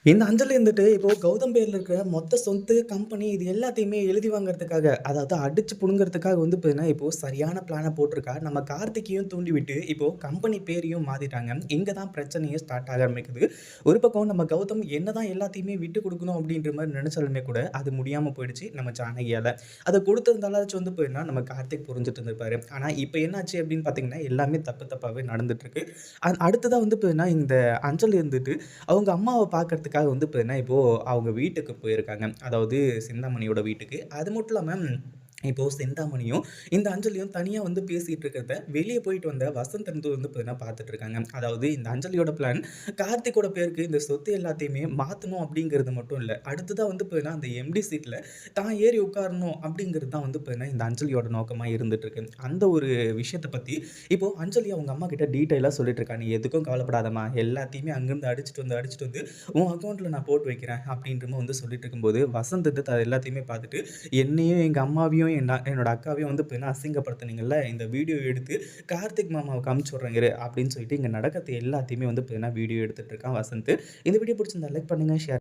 இந்த அஞ்சல் இருந்துட்டு இப்போ கௌதம் பேர்ல இருக்கிற மொத்த சொத்து, கம்பெனி இது எல்லாத்தையுமே எழுதி வாங்குறதுக்காக, அதாவது அடிச்சு புடுங்குறதுக்காக வந்து பார்த்தீங்கன்னா, இப்போ சரியான பிளான போட்டிருக்கா. நம்ம கார்த்திக்கையும் தூண்டிவிட்டு, இப்போ கம்பெனி பேரையும் மாத்திட்டாங்க. இங்க தான் பிரச்சனையே ஸ்டார்ட் ஆக ஆரம்பிக்குது. ஒரு பக்கம் நம்ம கௌதம் என்னதான் எல்லாத்தையுமே விட்டு குடுக்கணும் அப்படின்ற மாரி நெனச்சாலுமே கூட, அது முடியாம போயிடுச்சு நம்ம ஜானகியால. அத குடுத்திருந்தாலாச்சும் வந்து பார்த்தீங்கன்னா, நம்ம கார்த்திக் புரிஞ்சுட்டு இருந்திருப்பாரு. ஆனா இப்ப என்னாச்சு அப்படின்னு பார்த்தீங்கன்னா, எல்லாமே தப்பு தப்பாவே நடந்துட்டு இருக்கு. அடுத்ததா வந்து பார்த்தீங்கன்னா, இந்த அஞ்சல் இருந்துட்டு அவங்க அம்மாவ பார்க்கறதுக்காக வந்து பார்த்தீங்கன்னா, இப்போ அவங்க வீட்டுக்கு போயிருக்காங்க. அதாவது சிந்தாமணியோட வீட்டுக்கு. அது மட்டும் இல்லாம இப்போ சிந்தாமணியும், இந்த அஞ்சலியும் தனியா வந்து பேசிட்டு இருக்கிறத வெளிய போயிட்டு வந்த வசந்த் வந்து பார்த்தீங்கன்னா பார்த்துட்டு இருக்காங்க. அதாவது இந்த அஞ்சலியோட பிளான் கார்த்திக்கோட பேருக்கு இந்த சொத்து எல்லாத்தையுமே மாத்தணும் அப்படிங்கிறது மட்டும் இல்ல. அடுத்ததா வந்து பார்த்தீங்கன்னா, அந்த எம்டி சீட்ல தான் ஏறி உட்காரணும் அப்படிங்கிறது தான் வந்து பார்த்தீங்கன்னா, இந்த அஞ்சலியோட நோக்கமா இருந்துட்டு இருக்கு. அந்த ஒரு விஷயத்த பத்தி இப்போ அஞ்சலி அவங்க அம்மா கிட்ட டீட்டெயிலா சொல்லிட்டு இருக்கா. "நீ எதுக்கும் கவலைப்படாதம்மா. எல்லாத்தையுமே அங்கருந்து அடிச்சுட்டு வந்து உன் அக்கவுண்ட்ல நான் போட்டு வைக்கிறேன்." அப்படின்ற மாரி வந்து சொல்லிட்டு இருக்கும்போது, வசந்த் வந்து அது எல்லாத்தையுமே பார்த்துட்டு, என்னையும் எங்க அம்மாவையும் என்னோட அக்காவையும் வந்து பார்த்தீங்கன்னா அசிங்கப்படுத்துனீங்கல்ல, இந்த வீடியோ எடுத்து கார்த்திக் மாமாவுக்கு அனுப்பிச்சு விடுறேன் இரு அப்படின்னு சொல்லிட்டு இங்க நடக்கிறது எல்லாத்தையுமே வந்து பார்த்தீங்கன்னா வீடியோ எடுத்துட்டு இருக்கான் வசந்த். இந்த வீடியோ பிடிச்சிருந்தா லைக் பண்ணுங்க, ஷேர்